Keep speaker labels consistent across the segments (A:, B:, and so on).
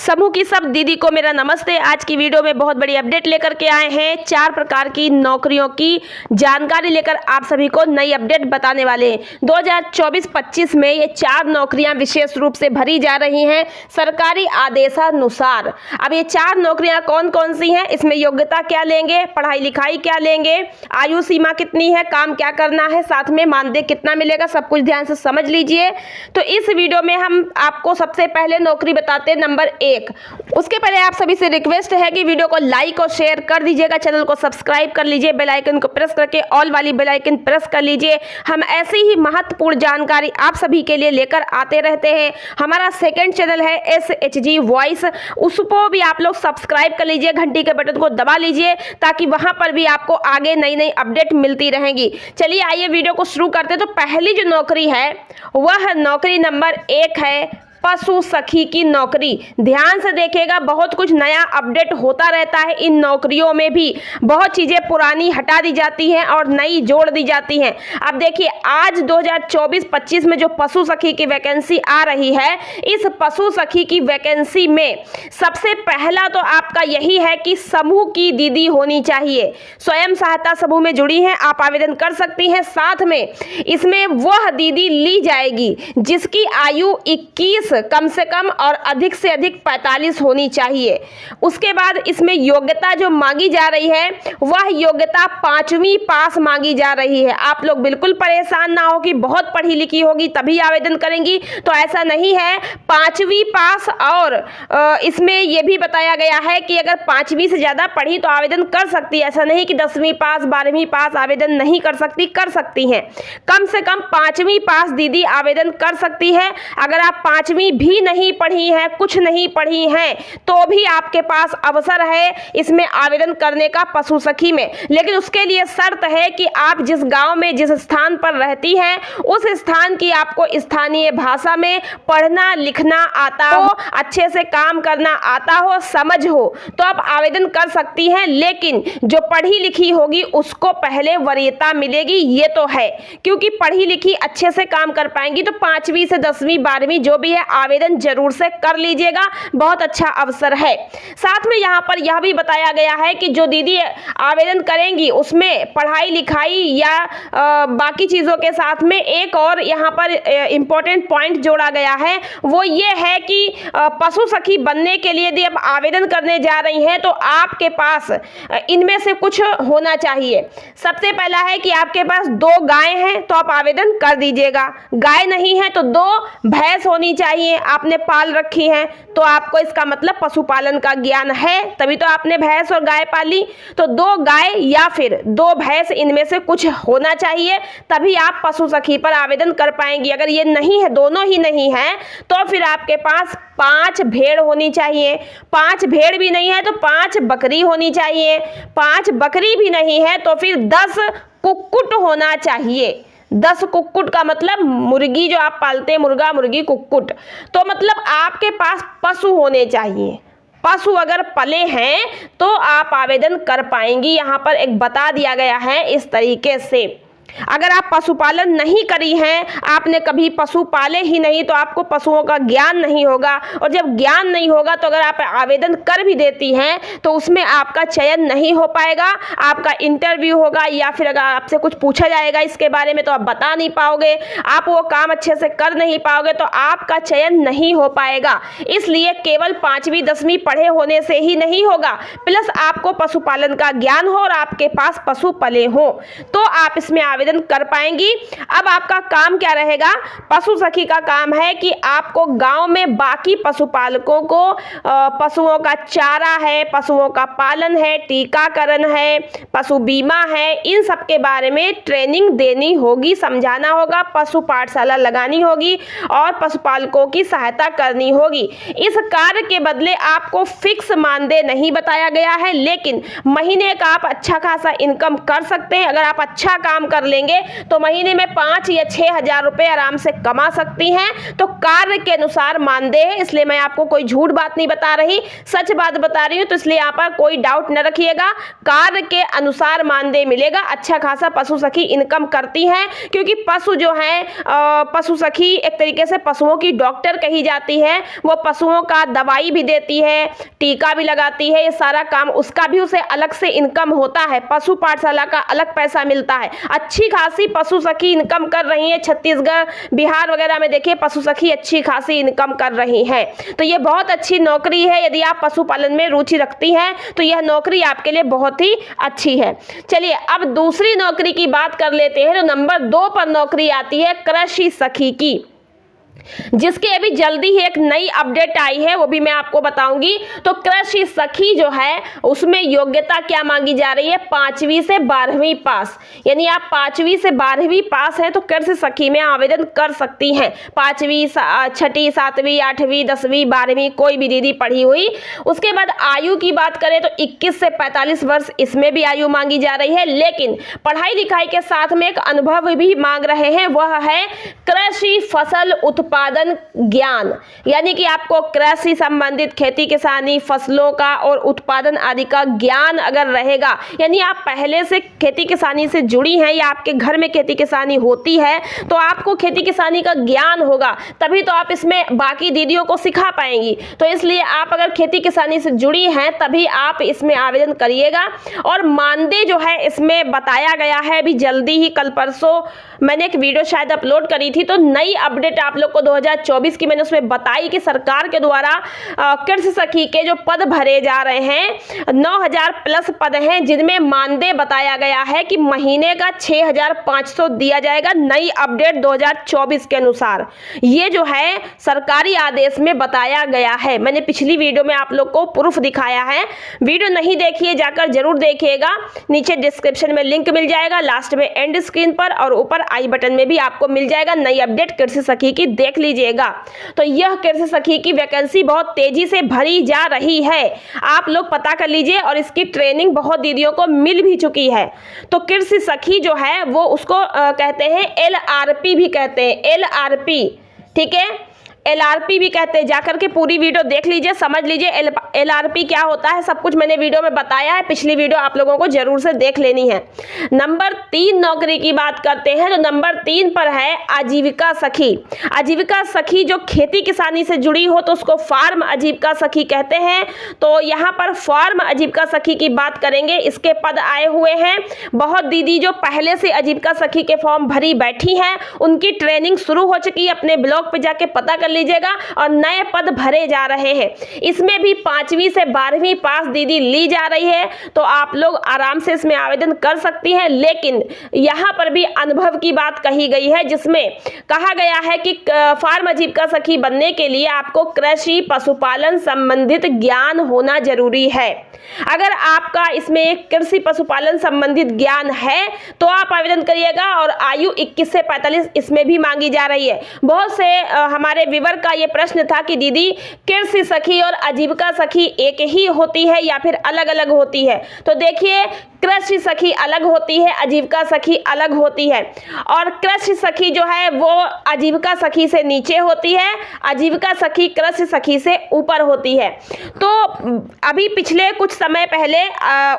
A: समूह की सब दीदी को मेरा नमस्ते। आज की वीडियो में बहुत बड़ी अपडेट लेकर के आए हैं। 4 प्रकार की नौकरियों की जानकारी लेकर आप सभी को नई अपडेट बताने वाले हैं। 2024-25 में ये 4 नौकरियां विशेष रूप से भरी जा रही हैं सरकारी आदेशानुसार। अब ये 4 नौकरियां कौन कौन सी हैं, इसमें योग्यता क्या लेंगे, पढ़ाई लिखाई क्या लेंगे, आयु सीमा कितनी है, काम क्या करना है, साथ में मानदेय कितना मिलेगा, सब कुछ ध्यान से समझ लीजिए। तो इस वीडियो में हम आपको सबसे पहले नौकरी बताते हैं नंबर 1। उसके पहले आप सभी से रिक्वेस्ट है कि वीडियो को लाइक और शेयर कर दीजिएगा, चैनल को सब्सक्राइब कर लीजिए, बेल आइकन को प्रेस करके ऑल वाली बेल आइकन प्रेस कर लीजिए। हम ऐसी ही महत्वपूर्ण जानकारी आप सभी के लिए लेकर आते रहते हैं। हमारा सेकंड चैनल है SHG वॉइस, उसको भी आप लोग सब्सक्राइब कर लीजिए, घंटी के बटन को दबा लीजिए ताकि वहां पर भी आपको आगे नई नई अपडेट मिलती रहेंगी। चलिए आइए वीडियो को शुरू करते हैं। तो पहली जो नौकरी है वह नौकरी नंबर 1 है पशु सखी की नौकरी। ध्यान से देखिएगा, बहुत कुछ नया अपडेट होता रहता है। इन नौकरियों में भी बहुत चीजें पुरानी हटा दी जाती हैं और नई जोड़ दी जाती हैं। अब देखिए, आज 2024-25 में जो पशु सखी की वैकेंसी आ रही है, इस पशु सखी की वैकेंसी में सबसे पहला तो आपका यही है कि समूह की दीदी होनी चाहिए। स्वयं सहायता समूह में जुड़ी हैं, आप आवेदन कर सकती हैं। साथ में इसमें वह दीदी ली जाएगी जिसकी आयु 21 कम से कम और अधिक से अधिक 45 होनी चाहिए। उसके बाद इसमें योग्यता जो मांगी जा रही है वह योग्यता 5वीं पास मांगी जा रही है। आप लोग बिल्कुल परेशान ना हो कि बहुत पढ़ी लिखी होगी तभी आवेदन करेंगी, तो ऐसा नहीं है। 5वीं पास और इसमें यह भी बताया गया है कि अगर 5वीं से ज़्यादा पढ़ी तो आवेदन कर सकती है। ऐसा नहीं कि 10वीं पास 12वीं पास आवेदन नहीं कर सकती, कर सकती हैं। कम से कम 5वीं पास दीदी आवेदन कर सकती है। अगर आप 5वीं भी नहीं पढ़ी हैं, कुछ नहीं पढ़ी हैं, तो भी आपके पास अवसर है इसमें आवेदन करने का पशु सखी में। लेकिन उसके लिए शर्त है कि आप जिस गांव में जिस स्थान पर रहती हैं उस स्थान की आपको स्थानीय भाषा में पढ़ना लिखना आता हो, अच्छे से काम करना आता हो, समझ हो, तो आप आवेदन कर सकती हैं। लेकिन जो पढ़ी लिखी होगी उसको पहले वरीयता मिलेगी, ये तो है, क्योंकि पढ़ी लिखी अच्छे से काम कर पाएंगी। तो 5वीं से 10वीं 12वीं जो भी है आवेदन जरूर से कर लीजिएगा, बहुत अच्छा अवसर है। साथ में यहाँ पर यह भी बताया गया है कि जो दीदी आवेदन करेंगी उसमें पढ़ाई लिखाई या बाकी चीज़ों के साथ में एक और यहाँ पर इम्पोर्टेंट पॉइंट जोड़ा गया है, वो ये है कि पशु सखी बनने के लिए यदि आप आवेदन करने जा रही हैं तो आपके पास इनमें से कुछ होना चाहिए। सबसे पहला है कि आपके पास 2 गाय हैं तो आप आवेदन कर दीजिएगा। गाय नहीं है तो 2 भैंस होनी चाहिए, आपने पाल रखी हैं तो आपको इसका मतलब पशुपालन का ज्ञान है, तभी तो आपने भैंस और गाय पाली। तो 2 गाय या फिर 2 भैंस, इनमें से कुछ होना चाहिए, तभी आप पशु सखी पर आवेदन कर पाएंगी। अगर ये नहीं है, दोनों ही नहीं है, तो फिर आपके पास 5 भेड़ होनी चाहिए। 5 भेड़ भी नहीं है तो 5 बकरी होनी चाहिए। 5 बकरी भी नहीं है तो फिर 10 कुक्कुट होना चाहिए। 10 कुक्कुट का मतलब मुर्गी जो आप पालते हैं, मुर्गा मुर्गी कुक्कुट, तो मतलब आपके पास पशु होने चाहिए। पशु अगर पले हैं तो आप आवेदन कर पाएंगी। यहाँ पर एक बता दिया गया है इस तरीके से। अगर आप पशुपालन नहीं करी हैं, आपने कभी पशु पाले ही नहीं, तो आपको पशुओं का ज्ञान नहीं होगा, और जब ज्ञान नहीं होगा तो अगर आप आवेदन कर भी देती हैं तो उसमें आपका चयन नहीं हो पाएगा। आपका इंटरव्यू होगा या फिर अगर आपसे कुछ पूछा जाएगा इसके बारे में तो आप बता नहीं पाओगे, आप वो काम अच्छे से कर नहीं पाओगे, तो आपका चयन नहीं हो पाएगा। इसलिए केवल 5वीं 10वीं पढ़े होने से ही नहीं होगा, प्लस आपको पशुपालन का ज्ञान हो और आपके पास पशु पले हो, तो आप इसमें आवेदन कर पाएंगी। अब आपका काम क्या रहेगा? पशु सखी का काम है कि आपको गांव में बाकी पशुपालकों को पशुओं का चारा है, पशुओं का पालन है, टीकाकरण है, पशु बीमा है, इन सब के बारे में ट्रेनिंग देनी होगी, समझाना होगा, पशु पाठशाला लगानी होगी और पशुपालकों की सहायता करनी होगी। इस कार्य के बदले आपको फिक्स मानदेय नहीं बताया गया है, लेकिन महीने का आप अच्छा खासा इनकम कर सकते हैं। अगर आप अच्छा काम कर लेंगे तो महीने में 5 या 6 हजार रुपए आराम से कमा सकती हैं। तो कार्य के अनुसार मानदेय है, इसलिए मैं आपको कोई झूठ बात नहीं बता रही, सच बात बता रही हूं, तो इसलिए यहाँ पर कोई डाउट न रखिएगा। कार्य के अनुसार मानदेय मिलेगा। अच्छा खासा पशु सखी इनकम करती है, क्योंकि पशु जो है पशु सखी एक तरीके से पशुओं की डॉक्टर कही जाती है। वो पशुओं का दवाई भी देती है, टीका भी लगाती है, ये सारा काम उसका भी उसे अलग से इनकम होता है। पशु पाठशाला का अलग पैसा मिलता है। अच्छी खासी पशु सखी इनकम कर रही है। छत्तीसगढ़, बिहार वगैरह में देखिए पशु सखी अच्छी खासी इनकम कर रही है। तो ये बहुत अच्छी नौकरी है। यदि आप पशुपालन में रुचि रखती हैं तो यह नौकरी आपके लिए बहुत ही अच्छी है। चलिए अब दूसरी नौकरी की बात कर लेते हैं। तो नंबर 2 पर नौकरी आती है कृषि सखी की, जिसकी अभी जल्दी ही एक नई अपडेट आई है, वो भी मैं आपको बताऊंगी। तो कृषि सखी जो है उसमें योग्यता क्या मांगी जा रही है? 5वीं से 12वीं पास। यानी आप 5वीं से 12वीं पास हैं तो कृषि सखी में आवेदन कर सकती हैं। 5वीं, 6ठी, 7वीं, 8वीं, 10वीं, 12वीं कोई भी दीदी पढ़ी हुई। उसके बाद आयु की बात करें तो 21 से 45 वर्ष इसमें भी आयु मांगी जा रही है, लेकिन पढ़ाई लिखाई के साथ में एक अनुभव भी मांग रहे हैं, वह है कृषि फसल उत्पादन ज्ञान। यानी कि आपको कृषि संबंधित, खेती किसानी, फसलों का और उत्पादन आदि का ज्ञान अगर रहेगा, यानी आप पहले से खेती किसानी से जुड़ी हैं या आपके घर में खेती किसानी होती है, तो आपको खेती किसानी का ज्ञान होगा, तभी तो आप इसमें बाकी दीदियों को सिखा पाएंगी। तो इसलिए आप अगर खेती किसानी से जुड़ी हैं तभी आप इसमें आवेदन करिएगा। और मानदेय जो है इसमें बताया गया है, अभी जल्दी ही कल परसों मैंने एक वीडियो शायद अपलोड करी थी, तो नई अपडेट आप लोग को 2024 की मैंने उसमें बताई कि सरकार के द्वारा कृषि सखी के जो पद भरे जा रहे हैं 9000 प्लस पद हैं, जिनमें मानदेय बताया गया है कि महीने का 6500 दिया जाएगा। नई अपडेट 2024 के अनुसार ये जो है सरकारी आदेश में बताया गया है। मैंने पिछली वीडियो में आप लोग को प्रूफ दिखाया है। वीडियो नहीं देखिए, जाकर जरूर देखिएगा। नीचे डिस्क्रिप्शन में लिंक मिल जाएगा, लास्ट में एंड स्क्रीन पर और ऊपर आई बटन में भी आपको मिल जाएगा नई अपडेट कृषि सखी की, देख लीजिएगा। तो यह कृषि सखी की वैकेंसी बहुत तेजी से भरी जा रही है, आप लोग पता कर लीजिए। और इसकी ट्रेनिंग बहुत दीदियों को मिल भी चुकी है। तो कृषि सखी जो है वो उसको कहते हैं LRP भी कहते हैं, LRP, ठीक है, LRP भी कहते हैं। जाकर के पूरी वीडियो देख लीजिए, समझ लीजिए LRP क्या होता है। सब कुछ मैंने वीडियो में बताया है, पिछली वीडियो आप लोगों को जरूर से देख लेनी है। नंबर 3 नौकरी की बात करते हैं। तो नंबर 3 पर है आजीविका सखी। आजीविका सखी जो खेती किसानी से जुड़ी हो तो उसको फार्म आजीविका सखी कहते हैं। तो यहाँ पर फार्म आजीविका सखी की बात करेंगे। इसके पद आए हुए हैं। बहुत दीदी जो पहले से आजीविका सखी के फॉर्म भरी बैठी हैं, उनकी ट्रेनिंग शुरू हो चुकी है। अपने ब्लॉग पे जाके पता कर लीजिएगा। और नए पद भरे जा रहे हैं। इसमें भी 5वीं से 12वीं पास दीदी ली जा रही है, तो आप लोग आराम से इसमें आवेदन कर सकती हैं। लेकिन यहाँ पर भी अनुभव की बात कही गई है, जिसमें कहा गया है कि फार्म आजीविका सखी बनने के लिए आपको कृषि पशुपालन संबंधित ज्ञान होना जरूरी है। अगर आपका इसमें कृषि पशुपालन संबंधित ज्ञान है तो आप आवेदन करिएगा। और आयु 21 से 45 इसमें भी मांगी जा रही है। बहुत से हमारे व्यूअर का ये प्रश्न था कि दीदी कृषि सखी और आजीविका सखी एक ही होती है या फिर अलग अलग होती है? तो देखिए, कृषि सखी अलग होती है, आजीविका सखी अलग होती है। और कृषि सखी जो है वो आजीविका सखी से नीचे होती है, आजीविका सखी कृषि सखी से ऊपर होती है। तो अभी पिछले कुछ समय पहले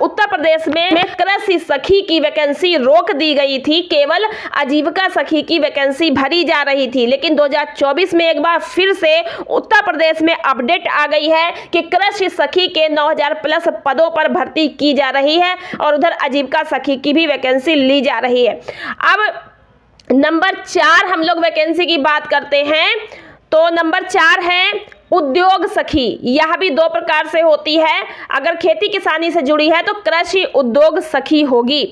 A: उत्तर प्रदेश में कृषि सखी की वैकेंसी रोक दी गई थी, केवल आजीविका सखी की वैकेंसी भरी जा रही थी। लेकिन 2024 में एक बार फिर से उत्तर प्रदेश में अपडेट आ गई है कि कृषि सखी के 9000 प्लस पदों पर भर्ती की जा रही है और उधर आजीविका सखी की भी वैकेंसी ली जा रही है। अब नंबर 4 हम लोग वैकेंसी की बात करते हैं। तो नंबर 4 है उद्योग सखी। यह भी 2 प्रकार से होती है। अगर खेती किसानी से जुड़ी है तो कृषि उद्योग सखी होगी।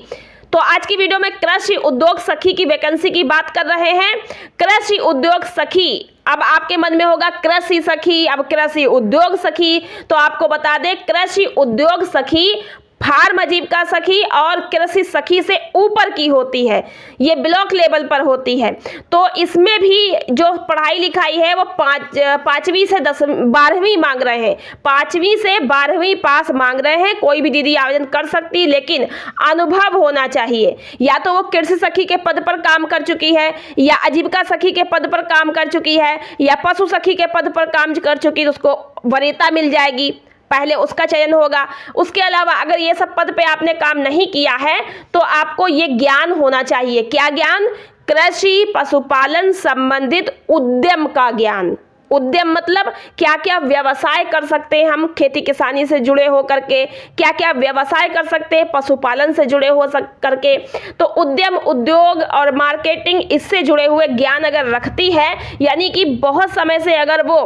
A: तो आज की वीडियो में कृषि उद्योग सखी की वैकेंसी की बात कर रहे हैं। कृषि उद्योग सखी, अब आपके मन में होगा कृषि सखी, अब कृषि उद्योग सखी। तो आपको बता दें, कृषि उद्योग सखी फार्म आजीविका सखी और कृषि सखी से ऊपर की होती है, ये ब्लॉक लेवल पर होती है। तो इसमें भी जो पढ़ाई लिखाई है वो पाँचवीं से 12वीं मांग रहे हैं, 5वीं से 12वीं पास मांग रहे हैं। कोई भी दीदी आवेदन कर सकती, लेकिन अनुभव होना चाहिए। या तो वो कृषि सखी के पद पर काम कर चुकी है, या आजीविका सखी के पद पर काम कर चुकी है, या पशु सखी के पद पर काम कर चुकी है, तो उसको वरीयता मिल जाएगी, पहले उसका चयन होगा। उसके अलावा अगर ये सब पद पे आपने काम नहीं किया है तो आपको ये ज्ञान होना चाहिए। क्या ज्ञान? कृषि पशुपालन संबंधित उद्यम का ज्ञान। उद्यम मतलब क्या क्या व्यवसाय कर सकते हैं हम खेती किसानी से जुड़े हो करके, क्या क्या व्यवसाय कर सकते हैं पशुपालन से जुड़े हो करके। तो उद्यम, उद्योग और मार्केटिंग इससे जुड़े हुए ज्ञान अगर रखती है, यानी कि बहुत समय से अगर वो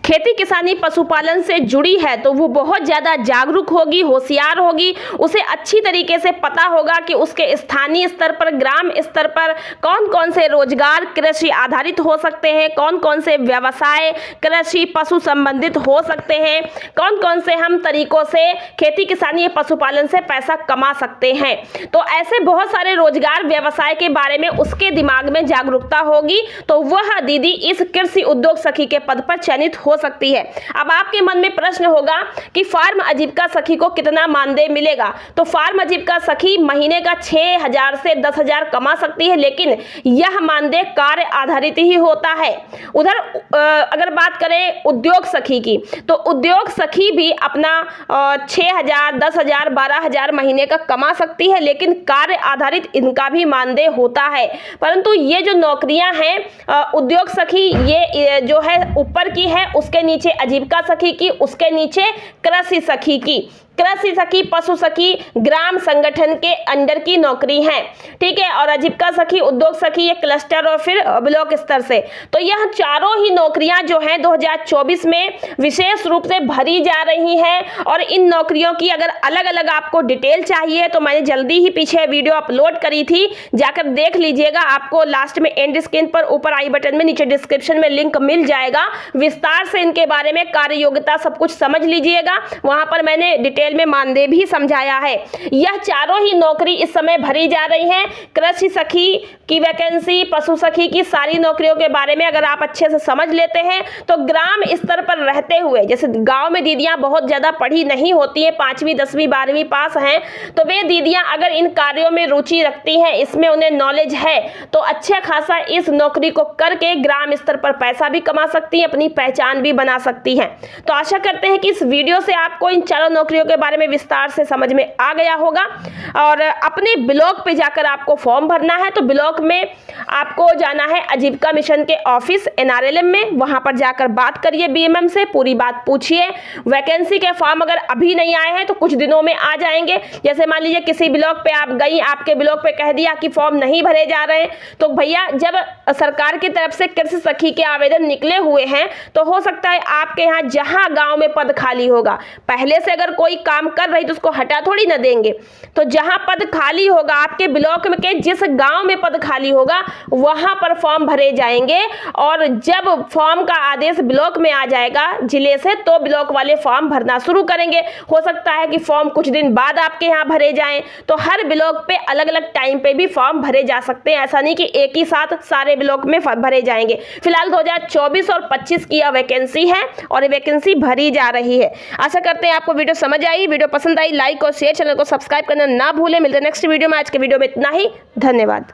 A: खेती किसानी पशुपालन से जुड़ी है, तो वो बहुत ज़्यादा जागरूक होगी, होशियार होगी। उसे अच्छी तरीके से पता होगा कि उसके स्थानीय स्तर पर, ग्राम स्तर पर कौन कौन से रोजगार कृषि आधारित हो सकते हैं, कौन कौन से व्यवसाय कृषि पशु संबंधित हो सकते हैं, कौन कौन से हम तरीकों से खेती किसानी पशुपालन से पैसा कमा सकते हैं। तो ऐसे बहुत सारे रोजगार व्यवसाय के बारे में उसके दिमाग में जागरूकता होगी, तो वह दीदी इस कृषि उद्योग सखी के पद पर चयनित हो सकती है। अब आपके मन में प्रश्न होगा कि फार्म आजीविका सखी को कितना मानदेय मिलेगा। तो फार्म आजीविका सखी महीने का 6,000 से 10,000 कमा सकती है, लेकिन यह मानदेय कार्य आधारित ही होता है। उधर अगर बात करें उद्योग सखी की, तो उद्योग सखी भी अपना 6,000, 10,000, 12,000 महीने का कमा सकती है, लेकिन कार्य आधारित इनका भी मानदेय होता है। परंतु ये जो नौकरियां हैं उद्योग सखी, ये जो है ऊपर की है, उसके नीचे आजीविका सखी की, उसके नीचे कृषि सखी की। कृषि सखी, पशु सखी ग्राम संगठन के अंडर की नौकरी है, ठीक है। और आजीविका सखी, उद्योग सखी ये क्लस्टर और फिर ब्लॉक स्तर से। तो यह चारों ही नौकरियां जो हैं 2024 में विशेष रूप से भरी जा रही हैं। और इन नौकरियों की अगर अलग अलग आपको डिटेल चाहिए तो मैंने जल्दी ही पीछे वीडियो अपलोड करी थी, जाकर देख लीजिएगा। आपको लास्ट में एंड स्क्रीन पर, ऊपर आई बटन में, नीचे डिस्क्रिप्शन में लिंक मिल जाएगा। विस्तार से इनके बारे में, कार्य योग्यता सब कुछ समझ लीजिएगा। वहां पर मैंने डिटेल में मानदेय भी समझाया है। यह चारों ही नौकरी इस समय भरी जा रही हैं। कृषि सखी की वैकेंसी, पशु सखी की सारी नौकरियों के बारे में अगर आप अच्छे से समझ लेते हैं तो ग्राम स्तर पर रहते हुए, जैसे गांव में दीदियां बहुत ज्यादा पढ़ी नहीं होती हैं, 5वीं 10वीं 12वीं पास हैं, तो वे दीदियां अगर इन कार्यों में रुचि रखती हैं, इसमें उन्हें नॉलेज है, तो अच्छा खासा इस नौकरी को करके ग्राम स्तर पर पैसा भी कमा सकती हैं, अपनी पहचान भी बना सकती हैं। तो आशा करते हैं कि इस वीडियो से आपको इन चारों नौकरियों के बारे में विस्तार से समझ में आ गया होगा। और अपने ब्लॉक पे जाकर आपको फॉर्म भरना है, तो ब्लॉक में आपको जाना है आजीविका मिशन के ऑफिस NRLM में, वहां पर जाकर बात करिए BMM से, पूरी बात पूछिए। वैकेंसी के फॉर्म अगर अभी नहीं आए हैं तो कुछ दिनों में आ जाएंगे। जैसे मान लीजिए किसी ब्लॉक पे आप गई, आपके ब्लॉक पे कह दिया कि फॉर्म नहीं भरे जा रहे हैं, तो भैया जब सरकार की तरफ से कृषि सखी के आवेदन निकले हुए हैं तो हो सकता है आपके यहाँ जहां गांव में पद खाली होगा, पहले से अगर कोई काम कर रही तो उसको हटा थोड़ी ना देंगे। तो जहां पद खाली होगा, आपके ब्लॉक में के जिस गांव में पद खाली होगा वहां पर फॉर्म भरे जाएंगे। और जब फॉर्म का आदेश ब्लॉक में आ जाएगा जिले से, तो ब्लॉक वाले फॉर्म भरना शुरू करेंगे। हो सकता है कि फॉर्म कुछ दिन बाद आपके यहाँ भरे जाएं। तो हर ब्लॉक पे अलग अलग टाइम पे भी फॉर्म भरे जा सकते हैं, ऐसा नहीं कि एक ही साथ सारे ब्लॉक में भरे जाएंगे। फिलहाल 2024 और 25 की यह वैकेंसी है और ये वैकेंसी भरी जा रही है। आशा करते हैं आपको वीडियो समझ आई। वीडियो पसंद आई, लाइक और शेयर, चैनल को सब्सक्राइब करना ना भूलें। मिलते हैं नेक्स्ट वीडियो में। आज के वीडियो में इतना ही, धन्यवाद।